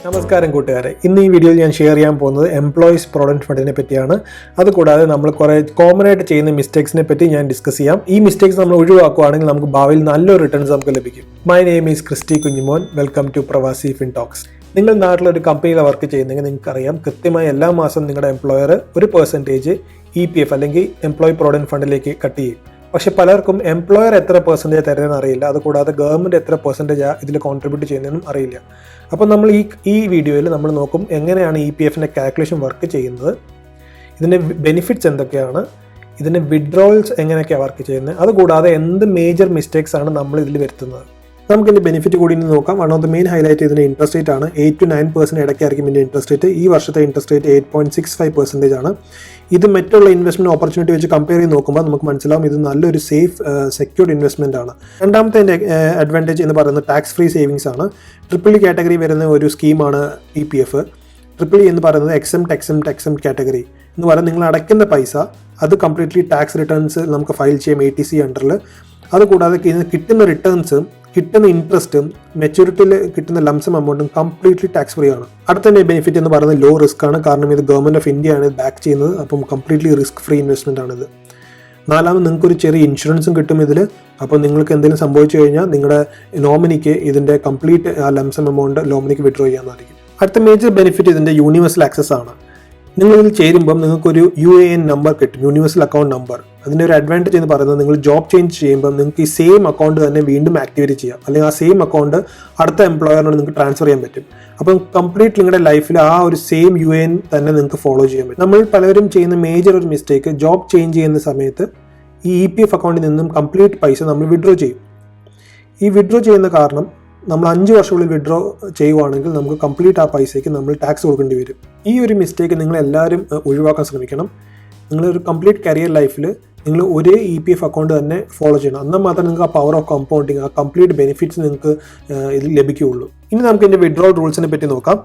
നമസ്കാരം കൂട്ടുകാരെ, ഇന്ന് ഈ വീഡിയോയിൽ ഞാൻ ഷെയർ ചെയ്യാൻ പോകുന്നത് എംപ്ലോയീസ് പ്രൊവിഡന്റ് ഫണ്ടിനെ പറ്റിയാണ്. അതുകൂടാതെ നമ്മൾ കുറേ കോമൺ ആയിട്ട് ചെയ്യുന്ന മിസ്റ്റേക്സിനെ പറ്റി ഞാൻ ഡിസ്കസ് ചെയ്യാം. ഈ മിസ്റ്റേക്സ് നമ്മൾ ഒഴിവാക്കുകയാണെങ്കിൽ നമുക്ക് ഭാവിയിൽ നല്ലൊരു റിട്ടേൺസ് നമുക്ക് ലഭിക്കും. My name is Christy Kunjimon. Welcome to Pravasi Fintalks. നിങ്ങൾ നാട്ടിലൊരു കമ്പനിയിൽ വർക്ക് ചെയ്യുന്നെങ്കിൽ നിങ്ങൾക്കറിയാം, കൃത്യമായി എല്ലാ മാസം നിങ്ങളുടെ എംപ്ലോയർ ഒരു പെർസെൻറ്റേജ് EPF അല്ലെങ്കിൽ എംപ്ലോയി പ്രൊവിഡന്റ് ഫണ്ടിലേക്ക് കട്ട് ചെയ്യും. പക്ഷെ പലർക്കും എംപ്ലോയർ എത്ര പെർസെൻറ്റേജ് തരുന്നതെന്ന് അറിയില്ല. അതുകൂടാതെ ഗവൺമെൻറ് എത്ര പെർസെൻറ്റേജ് ഇതിൽ കോൺട്രിബ്യൂട്ട് ചെയ്യുന്നതെന്നും അറിയില്ല. അപ്പോൾ നമ്മൾ ഈ വീഡിയോയിൽ നമ്മൾ നോക്കും എങ്ങനെയാണ് EPFൻ്റെ കാൽക്കുലേഷൻ വർക്ക് ചെയ്യുന്നത്, ഇതിൻ്റെ ബെനിഫിറ്റ്സ് എന്തൊക്കെയാണ്, ഇതിൻ്റെ വിഡ്രോവൽസ് എങ്ങനെയൊക്കെയാണ് വർക്ക് ചെയ്യുന്നത്, അതുകൂടാതെ എന്ത് മേജർ മിസ്റ്റേക്സ് ആണ് നമ്മൾ ഇതിൽ വരുത്തുന്നത്. നമുക്കിതിൻ്റെ ബെനിഫിറ്റ് കൂടി ഇന്ന് നോക്കാം. One of the main highlight ഇതിൻ്റെ ഇൻട്രസ്റ്റ് റേറ്റ് ആണ്. 8 to 9% ഇടയ്ക്കായിരിക്കും ഇതിൻ്റെ ഇൻട്രസ്റ്റ് റേറ്റ്. ഈ വർഷത്തെ ഇൻട്രസ്റ്റ് റേറ്റ് 8.65% ആണ്. ഇത് മറ്റുള്ള ഇൻവെസ്റ്റ്മെൻറ്റ് ഓപ്പർച്യൂണിറ്റി വെച്ച് കമ്പയർ ചെയ്ത് നോക്കുമ്പോൾ നമുക്ക് മനസ്സിലാവും ഇത് നല്ലൊരു സേഫ് സെക്യൂർഡ് ഇൻവെസ്റ്റ്മെൻ്റ് ആണ്. രണ്ടാമത്തെ അഡ്വാൻറ്റേജ് എന്ന് പറയുന്നത് ടാക്സ് ഫ്രീ സേവിങ്സ് ആണ്. EDLI കാറ്റഗറി വരുന്ന ഒരു സ്കീമാണ് EPF. EDLI എന്ന് പറയുന്നത് എക്സംപ്റ്റ് കാറ്റഗറി എന്ന് പറയുന്നത് നിങ്ങൾ അടയ്ക്കുന്ന പൈസ അത് കംപ്ലീറ്റ്ലി ടാക്സ് റിട്ടേൺസ് നമുക്ക് ഫയൽ ചെയ്യാം ATC അണ്ടറിൽ. അതുകൂടാതെ കിട്ടുന്ന റിട്ടേൺസും കിട്ടുന്ന ഇൻട്രസ്റ്റും മെച്യൂരിറ്റിയിൽ കിട്ടുന്ന ലംസം എമൗണ്ടും കംപ്ലീറ്റ്ലി ടാക്സ് ഫ്രീ ആണ്. അടുത്ത ബെനിഫിറ്റ് എന്ന് പറയുന്നത് ലോ റിസ്ക് ആണ്. കാരണം ഇത് ഗവൺമെൻറ് ഓഫ് ഇന്ത്യ ആണ് ബാക്ക് ചെയ്യുന്നത്. അപ്പം കംപ്ലീറ്റ്ലി റിസ്ക് ഫ്രീ ഇൻവെസ്റ്റ്മെൻ്റ് ആണിത്. നാലാമത് നിങ്ങൾക്കൊരു ചെറിയ ഇൻഷുറൻസും കിട്ടും ഇതിൽ. അപ്പോൾ നിങ്ങൾക്ക് എന്തെങ്കിലും സംഭവിച്ചു കഴിഞ്ഞാൽ നിങ്ങളുടെ നോമിനിക്ക് ഇതിൻ്റെ കംപ്ലീറ്റ് ലംസം എമൗണ്ട് നോമിനിക്ക് വിഡ്രോ ചെയ്യാമെന്നായിരിക്കും. അടുത്ത മേജർ ബെനിഫിറ്റ് ഇതിൻ്റെ യൂണിവേഴ്സൽ ആക്സസ് ആണ്. നിങ്ങളിതിൽ ചേരുമ്പം നിങ്ങൾക്കൊരു UAN നമ്പർ കിട്ടും, യൂണിവേഴ്സൽ അക്കൗണ്ട് നമ്പർ. അതിൻ്റെ ഒരു അഡ്വാൻറ്റേജ് എന്ന് പറയുന്നത് നിങ്ങൾ ജോബ് ചേഞ്ച് ചെയ്യുമ്പം നിങ്ങൾക്ക് ഈ സെയിം അക്കൗണ്ട് തന്നെ വീണ്ടും ആക്ടിവേറ്റ് ചെയ്യാം, അല്ലെങ്കിൽ ആ സെയിം അക്കൗണ്ട് അടുത്ത എംപ്ലോയറിനോട് നിങ്ങൾക്ക് ട്രാൻസ്ഫർ ചെയ്യാൻ പറ്റും. അപ്പം കംപ്ലീറ്റ് നിങ്ങളുടെ ലൈഫിൽ ആ ഒരു സെയിം UAN തന്നെ നിങ്ങൾക്ക് ഫോളോ ചെയ്യാൻ പറ്റും. നമ്മൾ പലരും ചെയ്യുന്ന മേജർ ഒരു മിസ്റ്റേക്ക്, ജോബ് ചേഞ്ച് ചെയ്യുന്ന സമയത്ത് ഈ EPF അക്കൗണ്ടിൽ നിന്നും കംപ്ലീറ്റ് പൈസ നമ്മൾ വിഡ്രോ ചെയ്യും. ഈ വിഡ്രോ ചെയ്യുന്ന കാരണം നമ്മൾ 5 വർഷമുള്ളിൽ വിഡ്രോ ചെയ്യുവാണെങ്കിൽ നമുക്ക് കംപ്ലീറ്റ് ആ പൈസയ്ക്ക് നമ്മൾ ടാക്സ് കൊടുക്കേണ്ടി വരും. ഈ ഒരു മിസ്റ്റേക്ക് നിങ്ങളെല്ലാവരും ഒഴിവാക്കാൻ ശ്രമിക്കണം. നിങ്ങളൊരു കംപ്ലീറ്റ് കരിയർ ലൈഫിൽ നിങ്ങൾ ഒരേ EPF അക്കൗണ്ട് തന്നെ ഫോളോ ചെയ്യണം. എന്നാൽ മാത്രമേ നിങ്ങൾക്ക് ആ പവർ ഓഫ് കമ്പൗണ്ടിങ്, ആ കംപ്ലീറ്റ് ബെനിഫിറ്റ്സ് നിങ്ങൾക്ക് ഇതിൽ ലഭിക്കുകയുള്ളൂ. ഇനി നമുക്ക് ഇതിൻ്റെ വിഡ്രോൾ റൂൾസിനെ പറ്റി നോക്കാം.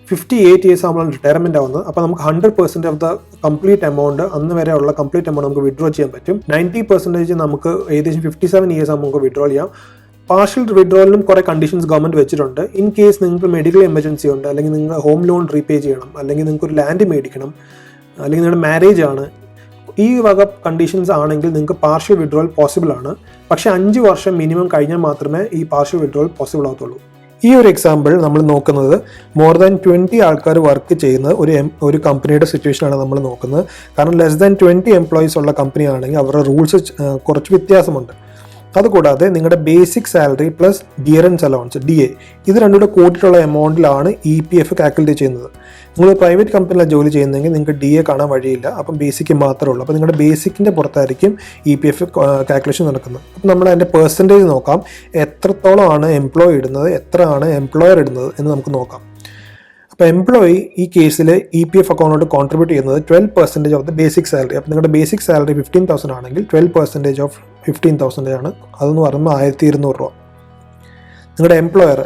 58 ഇയേഴ്സ് ആകുമ്പോഴാണ് റിട്ടയർമെൻറ്റ് ആവുന്നത്. അപ്പോൾ നമുക്ക് 100% ഓഫ് ദ കംപ്ലീറ്റ് എമൗണ്ട് അന്ന് വരെ ഉള്ള കംപ്ലീറ്റ് എമൗണ്ട് നമുക്ക് വിഡ്രോ ചെയ്യാൻ പറ്റും. 90% നമുക്ക് ഏകദേശം 57 ഇയേഴ്സ് ആകുമ്പോൾ നമുക്ക് വിഡ്രോ ചെയ്യാം. പാർഷ്യൽ വിഡ്രോവലിനും കുറേ കണ്ടീഷൻസ് ഗവൺമെൻറ് വെച്ചിട്ടുണ്ട്. ഇൻ കേസ് നിങ്ങൾക്ക് മെഡിക്കൽ എമർജൻസി ഉണ്ട്, അല്ലെങ്കിൽ നിങ്ങൾ ഹോം ലോൺ റീപേ ചെയ്യണം, അല്ലെങ്കിൽ നിങ്ങൾക്ക് ഒരു ലാൻഡ് മേടിക്കണം, അല്ലെങ്കിൽ നിങ്ങളുടെ മാരേജ് ആണ്, ഈ വക കണ്ടീഷൻസ് ആണെങ്കിൽ നിങ്ങൾക്ക് പാർഷ്യൽ വിഡ്രോവൽ പോസിബിൾ ആണ്. പക്ഷേ 5 വർഷം മിനിമം കഴിഞ്ഞാൽ മാത്രമേ ഈ പാർഷ്യൽ വിഡ്രോവൽ പോസിബിൾ ആകത്തുള്ളൂ. ഈ ഒരു എക്സാമ്പിൾ നമ്മൾ നോക്കുന്നത് മോർ ദാൻ 20 ആൾക്കാർ വർക്ക് ചെയ്യുന്ന ഒരു കമ്പനിയുടെ സിറ്റുവേഷനാണ് നമ്മൾ നോക്കുന്നത്. കാരണം ലെസ് ദാൻ 20 എംപ്ലോയീസ് ഉള്ള കമ്പനി ആണെങ്കിൽ അവരുടെ റൂൾസ് കുറച്ച് വ്യത്യാസമുണ്ട്. അതുകൂടാതെ നിങ്ങളുടെ basic salary plus dearness allowance DA ഇത് രണ്ടുകൂടെ കൂട്ടിയിട്ടുള്ള എമൗണ്ടിലാണ് EPF കാൽക്കുലേറ്റ് ചെയ്യുന്നത്. നിങ്ങൾ പ്രൈവറ്റ് കമ്പനിയിലാണ് ജോലി ചെയ്യുന്നതെങ്കിൽ നിങ്ങൾക്ക് DA കാണാൻ വഴിയില്ല. അപ്പം ബേസിക്ക് മാത്രമേ ഉള്ളൂ. അപ്പോൾ നിങ്ങളുടെ ബേസിക്കിൻ്റെ പുറത്തായിരിക്കും EPF കാൽക്കുലേഷൻ നടക്കുന്നത്. അപ്പം നമ്മൾ അതിൻ്റെ പെർസെൻറ്റേജ് നോക്കാം. എത്രത്തോളമാണ് എംപ്ലോയി ഇടുന്നത്, എത്രയാണ് എംപ്ലോയർ ഇടുന്നത് എന്ന് നമുക്ക് നോക്കാം. അപ്പോൾ എംപ്ലോയി ഈ കേസിൽ EPF അക്കൗണ്ടിലോട്ട് കോൺട്രിബ്യൂട്ട് ചെയ്യുന്നത് 12% ഓഫ് ദ ബേസിക് സാലറി. അപ്പോൾ നിങ്ങളുടെ ബേസിക് സാലറി 15,000 ആണെങ്കിൽ 12% ഓഫ് 15,000 ആണ്. അതെന്ന് പറയുമ്പോൾ 1,200 രൂപ. നിങ്ങളുടെ എംപ്ലോയർ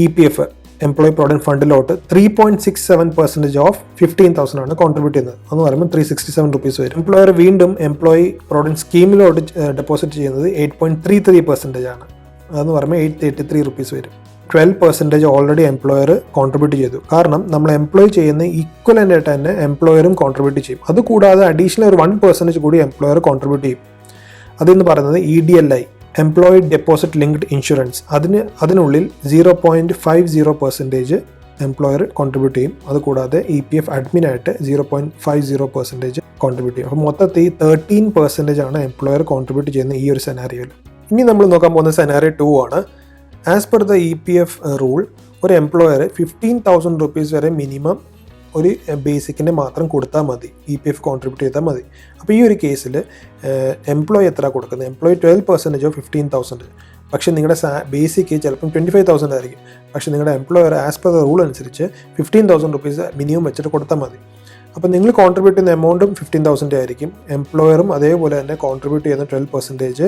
EPF എംപ്ലോയി പ്രൊവിഡന്റ് ഫണ്ടിലോട്ട് 3.67% ഓഫ് 15,000 ആണ് കോൺട്രിബ്യൂട്ട് ചെയ്യുന്നത്. അതെന്ന് പറയുമ്പോൾ 367 റുപ്പീസ് വരും. എംപ്ലോയർ വീണ്ടും എംപ്ലോയി പ്രൊവിഡന്റ് സ്കീമിലോട്ട് ഡെപ്പോസിറ്റ് ചെയ്യുന്നത് 8.33% ആണ്. അതെന്ന് പറയുമ്പോൾ 833 റുപ്പീസ് വരും. 12% ഓൾറെഡി എംപ്ലോയർ കോൺട്രിബ്യൂട്ട് ചെയ്തു. കാരണം നമ്മൾ എംപ്ലോയി ചെയ്യുന്ന ഈക്വലൻ്റ് ആയിട്ട് തന്നെ എംപ്ലോയറും കോൺട്രിബ്യൂട്ട് ചെയ്യും. അതുകൂടാതെ അഡീഷണൽ ഒരു 1% കൂടി എംപ്ലോയർ കോൺട്രിബ്യൂട്ട് ചെയ്യും. അതെന്ന് പറയുന്നത് EDLI employee deposit linked insurance. അതിനുള്ളിൽ 0.50% എംപ്ലോയർ കോൺട്രിബ്യൂട്ട് ചെയ്യും. അതുകൂടാതെ EPF അഡ്മിൻ ആയിട്ട് 0.50% കോൺട്രിബ്യൂട്ട് ചെയ്യും. അപ്പോൾ മൊത്തത്തിൽ 13% ആണ് എംപ്ലോയർ കോൺട്രിബ്യൂട്ട് ചെയ്യുന്ന ഈ ഒരു സെനാരിയോയിൽ. ഇനി നമ്മൾ നോക്കാൻ പോകുന്ന സെനാരിയോ 2 ആണ്. As per the EPF rule ഒരു എംപ്ലോയർ 15,000 റുപ്പീസ് വരെ മിനിമം ഒരു ബേസിക്കിൻ്റെ മാത്രം കൊടുത്താൽ മതി, EPF കോൺട്രിബ്യൂട്ട് ചെയ്താൽ മതി. അപ്പോൾ ഈ ഒരു കേസിൽ എംപ്ലോയി എത്ര കൊടുക്കുന്നത്? Employee 12% of 15,000. പക്ഷേ നിങ്ങളുടെ ബേസിക്ക് ചിലപ്പം 25,000 ആയിരിക്കും. പക്ഷേ നിങ്ങളുടെ employer as per the rule അനുസരിച്ച് 15,000 റുപ്പീസ് മിനിമം വെച്ചിട്ട് കൊടുത്താൽ മതി. അപ്പോൾ നിങ്ങൾ കോൺട്രിബ്യൂട്ട് ചെയ്യുന്ന എമൗണ്ടും 15,000 ആയിരിക്കും. എംപ്ലോയറും അതേപോലെ തന്നെ കോൺട്രിബ്യൂട്ട് ചെയ്യുന്ന 12%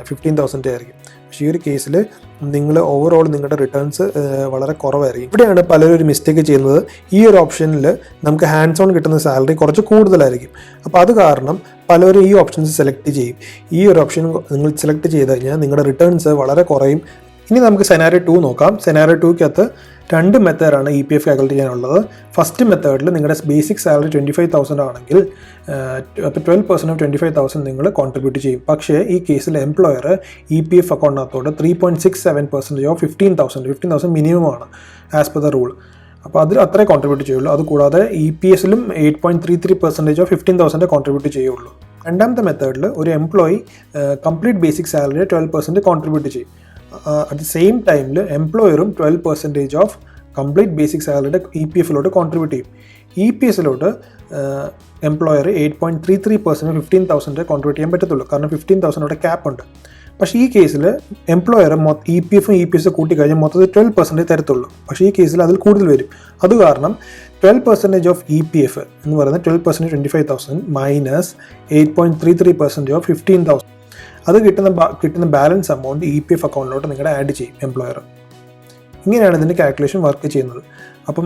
15,000 ആയിരിക്കും. പക്ഷേ ഈ ഒരു കേസിൽ നിങ്ങൾ ഓവറോൾ നിങ്ങളുടെ റിട്ടേൺസ് വളരെ കുറവായിരിക്കും. ഇവിടെയാണ് പലരും ഒരു മിസ്റ്റേക്ക് ചെയ്യുന്നത്. ഈ ഒരു ഓപ്ഷനിൽ നമുക്ക് ഹാൻഡ്സ് ഓൺ കിട്ടുന്ന സാലറി കുറച്ച് കൂടുതലായിരിക്കും. അപ്പോൾ അത് കാരണം പലരും ഈ ഓപ്ഷൻസ് സെലക്ട് ചെയ്യും. ഈ ഒരു ഓപ്ഷൻ നിങ്ങൾ സെലക്ട് ചെയ്ത് കഴിഞ്ഞാൽ നിങ്ങളുടെ റിട്ടേൺസ് വളരെ കുറയും. ഇനി നമുക്ക് സെനാരിയോ 2 നോക്കാം. സെനാരിയോ 2-കകത്ത് 2 മെത്തേഡാണ് EPF കാൽക്കുലേറ്റ് ചെയ്യാനുള്ളത്. ഫസ്റ്റ് മെത്തേഡിൽ നിങ്ങളുടെ ബേസിക് സാലറി 25,000 ആണെങ്കിൽ അപ്പോൾ 12% ഓഫ് 25,000 നിങ്ങൾ കോൺട്രിബ്യൂട്ട് ചെയ്യും. പക്ഷേ ഈ കേസിൽ എംപ്ലോയർ EPF അക്കൗണ്ടിനകത്തോട് 3.67% ഓഫ് 15,000 മിനിമം ആണ് ആസ് പെർ ദ റൂൾ. അപ്പോൾ അതിൽ അത്രേ കോൺട്രിബ്യൂട്ട് ചെയ്യുള്ളൂ. അതുകൂടാതെ EPSലും 8.33% ഓഫ് 15,000 കോൺട്രിബ്യൂട്ട് ചെയ്യുള്ളൂ. രണ്ടാമത്തെ മെത്തേഡിൽ ഒരു employee complete basic salary 12% contribute ചെയ്യും. അറ്റ് ദ സെയിം ടൈമിൽ എംപ്ലോയറും 12% ഓഫ് കംപ്ലീറ്റ് ബേസിക് സാലറിയുടെ EPFലോട്ട് കോൺട്രിബ്യൂട്ട് ചെയ്യും. EPSലോട്ട് എംപ്ലോയർ 8.33% 15,000 കോൺട്രിബ്യൂട്ട് ചെയ്യാൻ പറ്റത്തുള്ളൂ. കാരണം 15,000 ക്യാപ്പ് ഉണ്ട്. പക്ഷേ ഈ കേസിൽ എംപ്ലോയർ EPFും EPSും കൂട്ടിക്കഴിഞ്ഞാൽ മൊത്തത്തിൽ 12% തരത്തുള്ളൂ. പക്ഷേ ഈ കേസിൽ അതിൽ കൂടുതൽ വരും. അത് കാരണം 12% ഓഫ് EPF എന്ന് പറയുന്നത് 12% 25,000 മൈനസ് 8.33% ഓഫ് 15,000. അത് കിട്ടുന്ന ബാലൻസ് എമൗണ്ട് EPF അക്കൗണ്ടിലോട്ട് നിങ്ങളുടെ ആഡ് ചെയ്യും എംപ്ലോയർ. ഇങ്ങനെയാണ് ഇതിൻ്റെ കാൽക്കുലേഷൻ വർക്ക് ചെയ്യുന്നത്. അപ്പം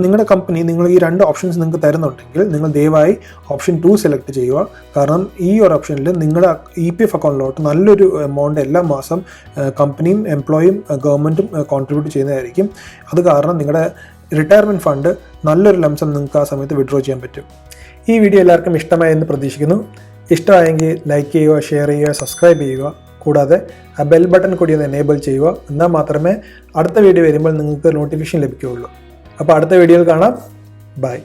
നിങ്ങളുടെ കമ്പനി നിങ്ങൾ ഈ 2 ഓപ്ഷൻസ് നിങ്ങൾക്ക് തരുന്നുണ്ടെങ്കിൽ നിങ്ങൾ ദയവായി ഓപ്ഷൻ 2 സെലക്ട് ചെയ്യുക. കാരണം ഈ ഒരു ഓപ്ഷനിൽ നിങ്ങളുടെ EPF അക്കൗണ്ടിലോട്ട് നല്ലൊരു എമൗണ്ട് എല്ലാ മാസം കമ്പനിയും എംപ്ലോയിയും ഗവൺമെൻറ്റും കോൺട്രിബ്യൂട്ട് ചെയ്യുന്നതായിരിക്കും. അത് കാരണം നിങ്ങളുടെ റിട്ടയർമെൻറ്റ് ഫണ്ട് നല്ലൊരു ലംസം നിങ്ങൾക്ക് ആ സമയത്ത് വിഡ്രോ ചെയ്യാൻ പറ്റും. ഈ വീഡിയോ എല്ലാവർക്കും ഇഷ്ടമായി എന്ന് പ്രതീക്ഷിക്കുന്നു. ഇഷ്ടമായെങ്കിൽ ലൈക്ക് ചെയ്യുക, ഷെയർ ചെയ്യുക, സബ്സ്ക്രൈബ് ചെയ്യുക. കൂടാതെ ആ ബെൽ ബട്ടൺ കൂടി ഒന്ന് എനേബിൾ ചെയ്യുക. എന്നാൽ മാത്രമേ അടുത്ത വീഡിയോ വരുമ്പോൾ നിങ്ങൾക്ക് നോട്ടിഫിക്കേഷൻ ലഭിക്കുകയുള്ളൂ. അപ്പോൾ അടുത്ത വീഡിയോയിൽ കാണാം. ബൈ.